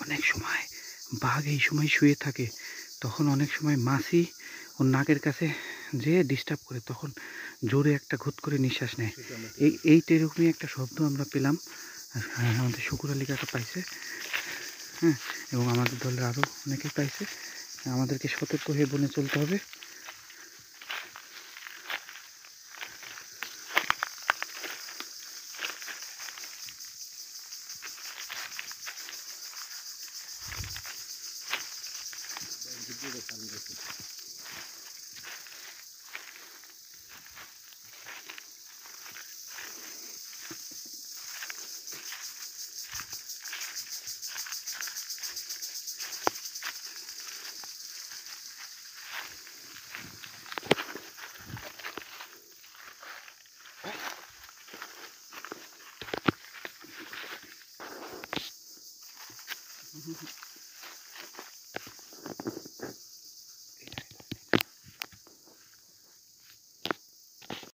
অনেক সময় বাঘ এই সময় শুয়ে থাকে, তখন অনেক সময় মাছি ওর নাকের কাছে যে ডিস্টার্ব করে, তখন জোরে একটা ঘুত করে নিঃশ্বাস নেয়। এইটা এরকমই একটা শব্দ আমরা পেলাম, আমাদের শুকুর আলী কাকা পাইছে, হ্যাঁ, এবং আমাদের দলের আরও অনেকেই পাইছে। আমাদেরকে সতর্ক হয়ে বনে চলতে হবে।